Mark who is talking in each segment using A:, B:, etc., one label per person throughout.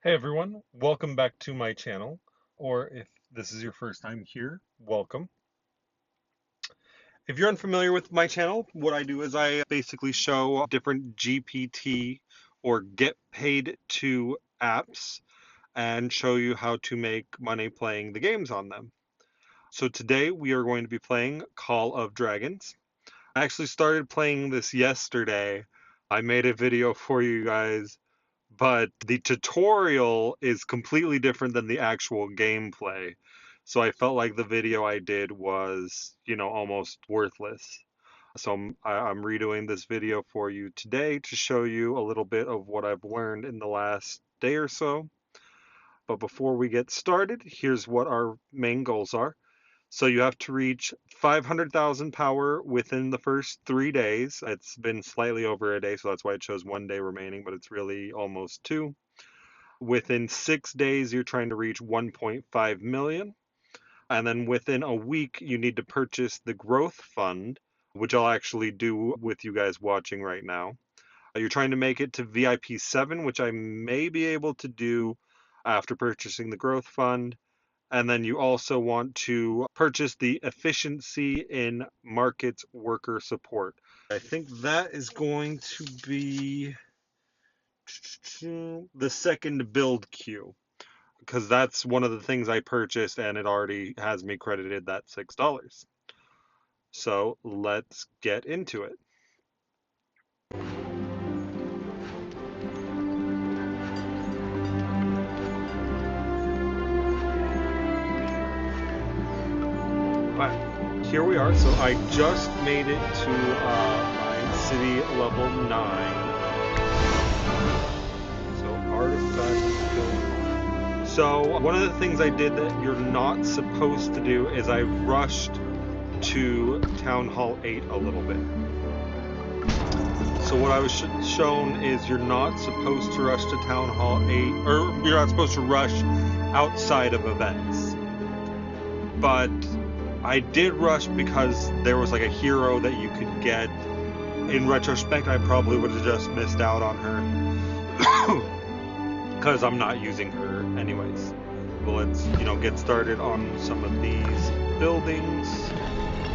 A: Hey everyone, welcome back to my channel, or if this is your first time here, welcome. If you're unfamiliar with my channel, what I do is I basically show different GPT or get paid to apps and show you how to make money playing the games on them. So today we are going to be playing Call of Dragons. I actually started playing this yesterday. I made a video for you guys, but the tutorial is completely different than the actual gameplay. So I felt like the video I did was, almost worthless. So I'm redoing this video for you today to show you a little bit of what I've learned in the last day or so. But before we get started, here's what our main goals are. So you have to reach 500,000 power within the first 3 days. It's been slightly over a day, so that's why it shows 1 day remaining, but it's really almost two. Within 6 days, you're trying to reach 1.5 million. And then within a week, you need to purchase the growth fund, which I'll actually do with you guys watching right now. You're trying to make it to VIP 7, which I may be able to do after purchasing the growth fund. And then you also want to purchase the efficiency in markets worker support. I think that is going to be the second build queue, because that's one of the things I purchased and it already has me credited that $6. So let's get into it. Alright, here we are. So I just made it to my city level 9. So artifact building. So one of the things I did that you're not supposed to do is I rushed to Town Hall 8 a little bit. So what I was shown is you're not supposed to rush to Town Hall 8, or you're not supposed to rush outside of events. But I did rush because there was like a hero that you could get. In retrospect, I probably would have just missed out on her because I'm not using her anyways. Well, let's get started on some of these buildings.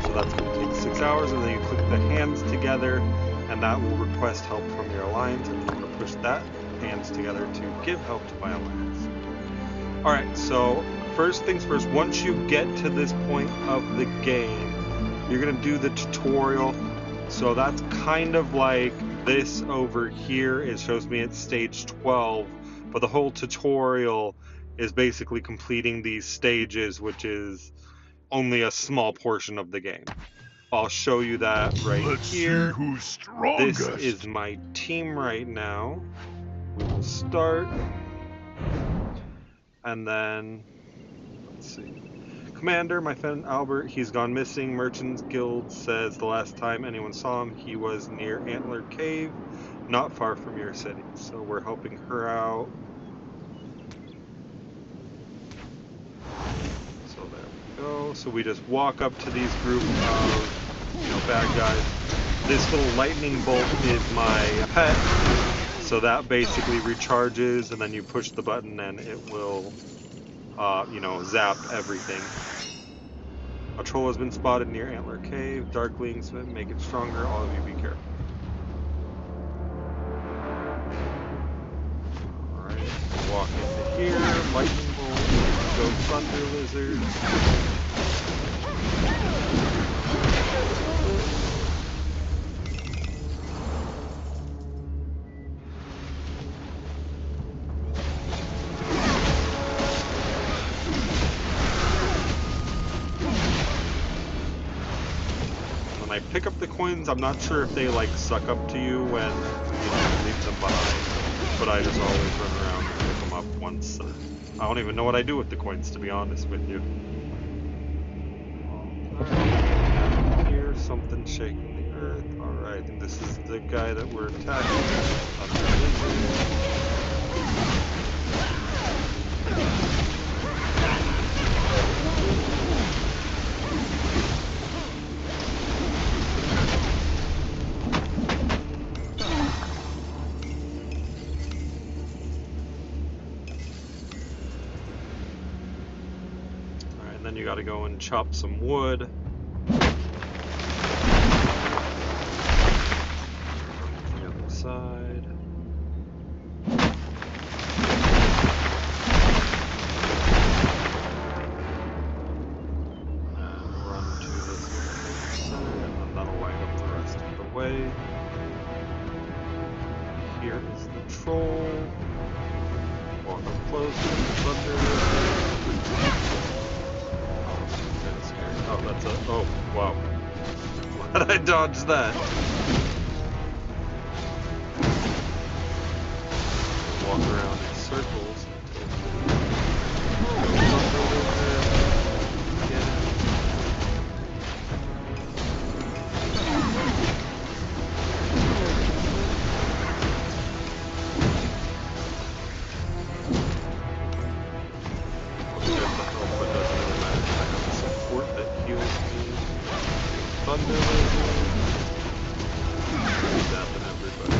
A: So that's going to take 6 hours, and then you click the hands together, and that will request help from your alliance. And I'm going to push that hands together to give help to my alliance. All right, so first things first, once you get to this point of the game, you're going to do the tutorial. So that's kind of like this over here. It shows me at stage 12, but the whole tutorial is basically completing these stages, which is only a small portion of the game. I'll show you that right
B: Let's
A: here.
B: See who's strongest.
A: This is my team right now. We will start. And then, let's see. Commander, my friend Albert, he's gone missing. Merchants Guild says the last time anyone saw him, he was near Antler Cave, not far from your city. So we're helping her out. So there we go. So we just walk up to these group of, bad guys. This little lightning bolt is my pet. So that basically recharges, and then you push the button and it will, zap everything. A troll has been spotted near Antler Cave. Darklings make it stronger. All of you be careful. Alright, walk into here. Lightning bolt. Go thunder lizard. When I pick up the coins, I'm not sure if they suck up to you when you leave them behind, but I just always run around and pick them up once. I don't even know what I do with the coins, to be honest with you. Alright, here, something shaking the earth. Alright, and this is the guy that we're attacking. then you got to go and chop some wood. The other side. And run to this center, and then that'll line up the rest of the way. Here is the troll. Walk up close to the thunder. Oh, that's a. Oh, wow. Why did I dodge that? Walk around in circles Thunder Lizard. Zapping everybody.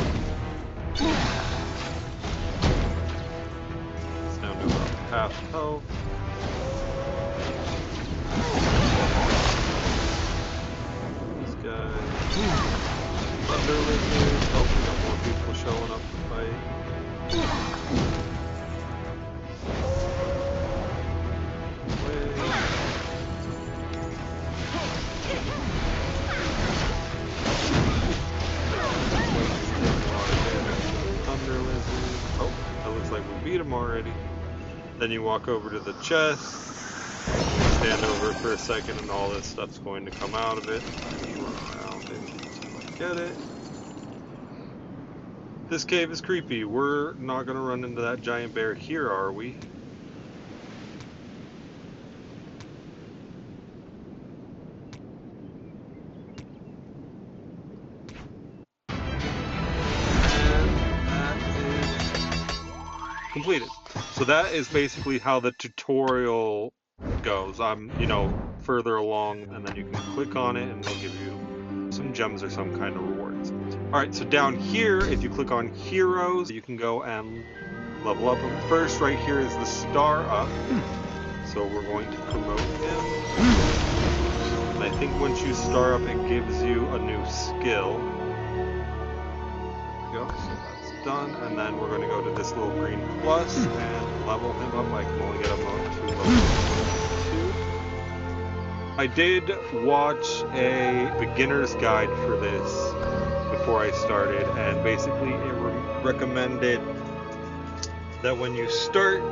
A: It's down to about half health. This guy. Thunder Lizard. Oh, we got more people showing up to fight. Beat him already. Then you walk over to the chest, stand over for a second, and all this stuff's going to come out of it. Run around and get it. This cave is creepy. We're not going to run into that giant bear here, are we? Completed. So that is basically how the tutorial goes. I'm, further along, and then you can click on it and it'll give you some gems or some kind of rewards. Alright, so down here, if you click on heroes, you can go and level up them. First, right here is the star up. So we're going to promote him. And I think once you star up, it gives you a new skill. There we go. So that's done, and then we're going to go to this little green plus and level him up. I can only get him up to level 2. I did watch a beginner's guide for this before I started, and basically it recommended that when you start,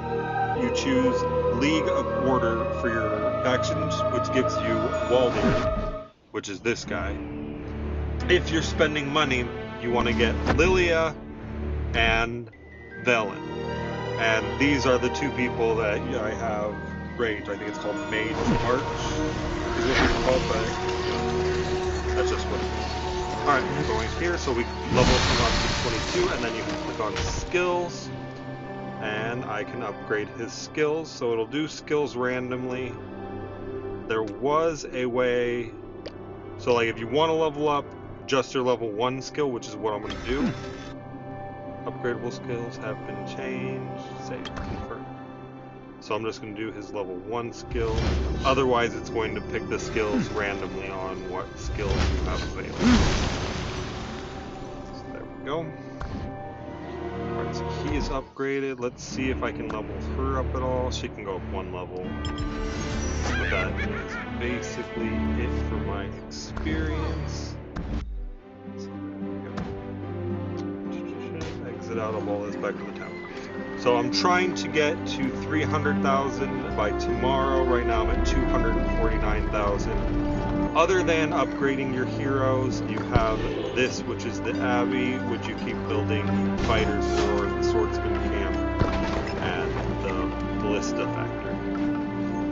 A: you choose League of Order for your factions, which gives you Waldir, which is this guy. If you're spending money, you want to get Lilia and Velen. And these are the two people that I have ranged. I think it's called Mage Arch, is what it's called, but that's just what it is. Alright, we're going here, so we level him up to 22, and then you can click on skills, and I can upgrade his skills, so it'll do skills randomly. There was a way, so like if you want to level up just your level 1 skill, which is what I'm going to do. Upgradable skills have been changed. Save, confirm. So I'm just going to do his level 1 skill. Otherwise, it's going to pick the skills randomly on what skills you have available. So there we go. Alright, so he is upgraded. Let's see if I can level her up at all. She can go up 1 level. So that is basically it for my experience. Exit out of all this back to the town. So I'm trying to get to 300,000 by tomorrow. Right now I'm at 249,000. Other than upgrading your heroes, you have this, which is the Abbey, which you keep building fighters for, the swordsman camp, and the ballista factory.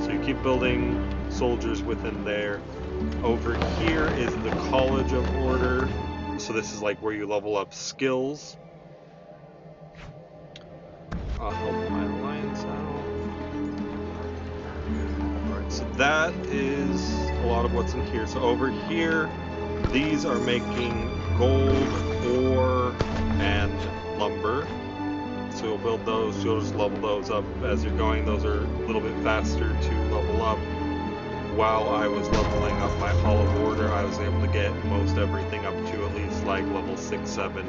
A: So you keep building soldiers within there. Over here is the College of Order. So this is like where you level up skills. I'll help my alliance out. Alright, so that is a lot of what's in here. So over here, these are making gold, ore, and lumber. So you'll build those, you'll just level those up as you're going. Those are a little bit faster to level up. while I was leveling up my Hollow Order, I was able to get most everything up to at least like level 6, 7,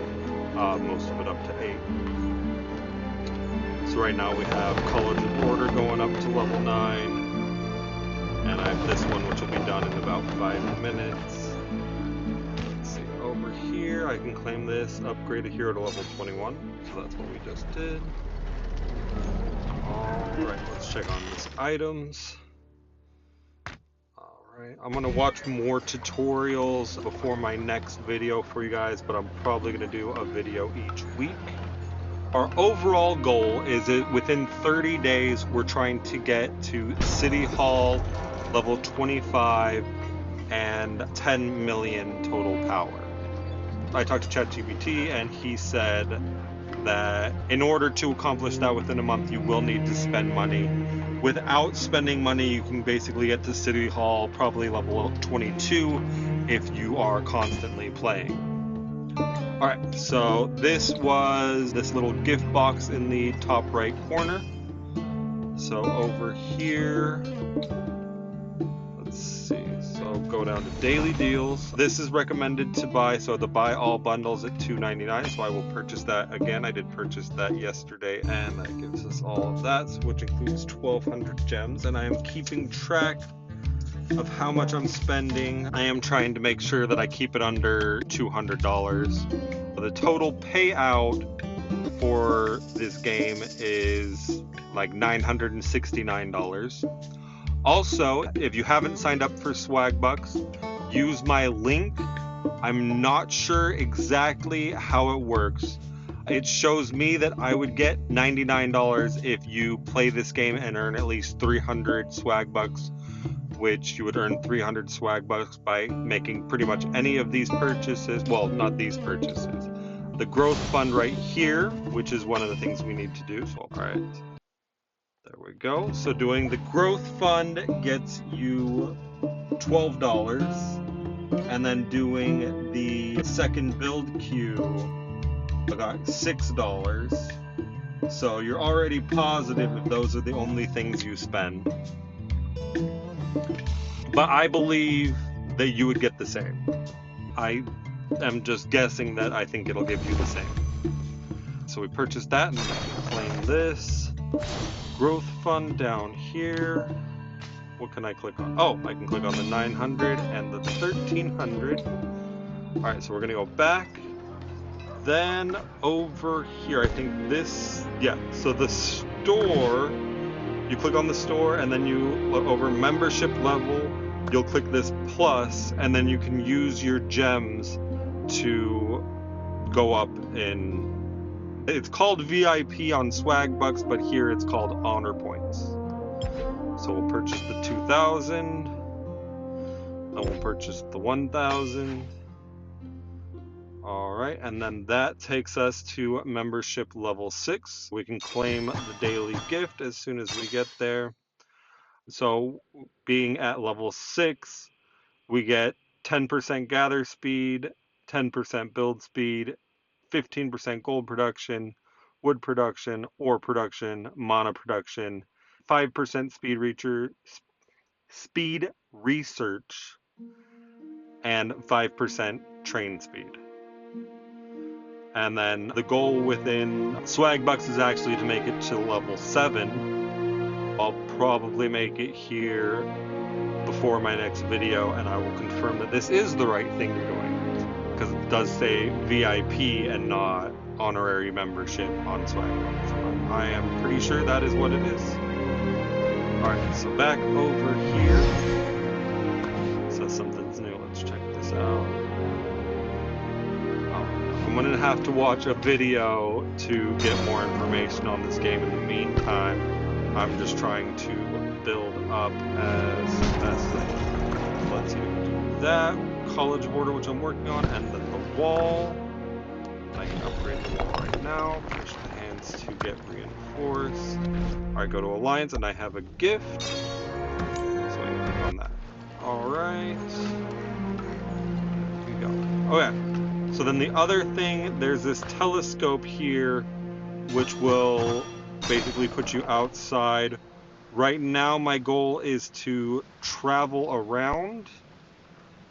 A: most of it up to 8. So right now we have College of Order going up to level 9, and I have this one which will be done in about 5 minutes. Let's see, over here I can claim this, upgrade a hero to level 21, so that's what we just did. Alright, let's check on this items. Alright, I'm going to watch more tutorials before my next video for you guys, but I'm probably going to do a video each week. Our overall goal is that within 30 days we're trying to get to City Hall level 25 and 10 million total power. I talked to ChatGPT and he said that in order to accomplish that within a month you will need to spend money. Without spending money you can basically get to City Hall probably level 22 if you are constantly playing. Alright, so this was this little gift box in the top right corner. So over here, let's see, so go down to daily deals. This is recommended to buy, so the buy all bundles at $2.99, so I will purchase that again. I did purchase that yesterday, and that gives us all of that, which includes 1,200 gems, and I am keeping track of how much I'm spending. I am trying to make sure that I keep it under $200. The total payout for this game is like $969. Also, if you haven't signed up for Swagbucks, use my link. I'm not sure exactly how it works. It shows me that I would get $99 if you play this game and earn at least 300 Swagbucks, which you would earn 300 Swagbucks by making pretty much any of these purchases. Well, not these purchases. The growth fund right here, which is one of the things we need to do. So, all right, there we go. So doing the growth fund gets you $12, and then doing the second build queue, I got $6. So you're already positive if those are the only things you spend. But I believe that you would get the same. I am just guessing that I think it'll give you the same. So we purchased that, and we can claim this. Growth fund down here. What can I click on? Oh, I can click on the 900 and the 1300. Alright, so we're going to go back. Then over here, I think this, yeah, so the store, you click on the store and then you, over membership level, you'll click this plus, and then you can use your gems to go up in, it's called VIP on Swagbucks, but here it's called honor points. So we'll purchase the 2,000, and we'll purchase the 1,000. Alright, and then that takes us to membership level 6. We can claim the daily gift as soon as we get there. So being at level 6, we get 10% gather speed, 10% build speed, 15% gold production, wood production, ore production, mana production, 5% speed research, and 5% train speed. And then the goal within Swagbucks is actually to make it to level 7. I'll probably make it here before my next video, and I will confirm that this is the right thing you're doing, because it does say VIP and not honorary membership on Swagbucks. But I am pretty sure that is what it is. Alright, so back over here. So something's new. Let's check this out. I'm going to have to watch a video to get more information on this game. In the meantime, I'm just trying to build up as best I can. Let's do that. College Order, which I'm working on, and then the wall. I can upgrade the wall right now. Push the hands to get reinforced. Alright, go to Alliance, and I have a gift. So I can click on that. Alright. Here we go. Okay. So then the other thing, there's this telescope here, which will basically put you outside Right now, my goal is to travel around,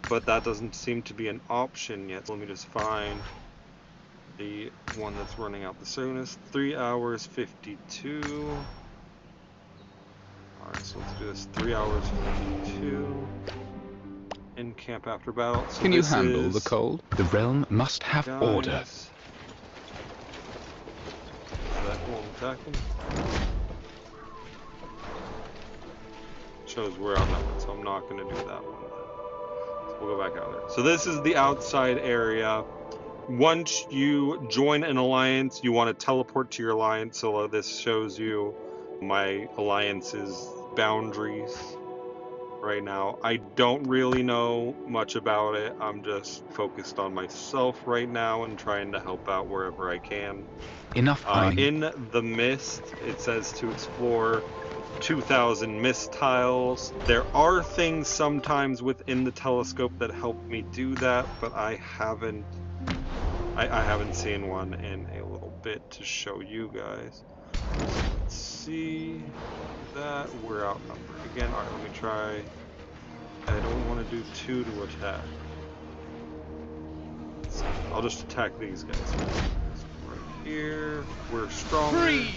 A: but that doesn't seem to be an option yet. So let me just find the one that's running out the soonest. 3 hours 52. Alright, so let's do this. 3 hours 52. In camp after battle. So
B: Can you handle the cold? The realm must have order.
A: That won't attack them. Shows we're outnumbered, so I'm not going to do that one. So we'll go back out there. So this is the outside area. Once you join an alliance, you want to teleport to your alliance. So this shows you my alliance's boundaries right now. I don't really know much about it. I'm just focused on myself right now and trying to help out wherever I can.
B: Enough
A: in the mist, it says to explore 2,000 mist tiles. There are things sometimes within the telescope that help me do that, but I haven't seen one in a little bit to show you guys. Let's see that we're outnumbered again. All right, let me try. I don't want to do 2 to attack. I'll just attack these guys. Right here, we're stronger. Freeze!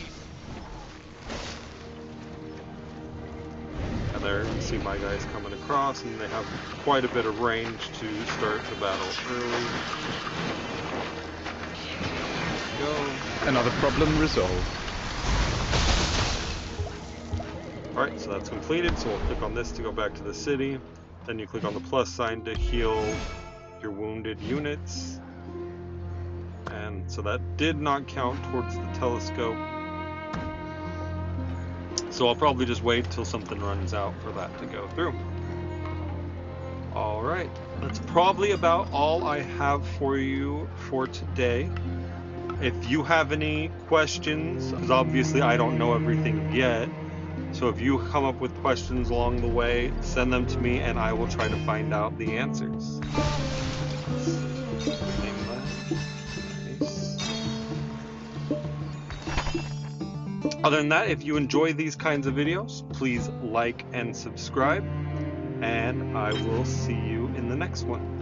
A: And there you see my guys coming across, and they have quite a bit of range to start the battle early. Go.
B: Another problem resolved.
A: Alright, so that's completed, so we'll click on this to go back to the city. Then you click on the plus sign to heal your wounded units. And so that did not count towards the telescope. So I'll probably just wait till something runs out for that to go through. Alright, that's probably about all I have for you for today. If you have any questions, because obviously I don't know everything yet, so if you come up with questions along the way, send them to me and I will try to find out the answers. Other than that, if you enjoy these kinds of videos, please like and subscribe, and I will see you in the next one.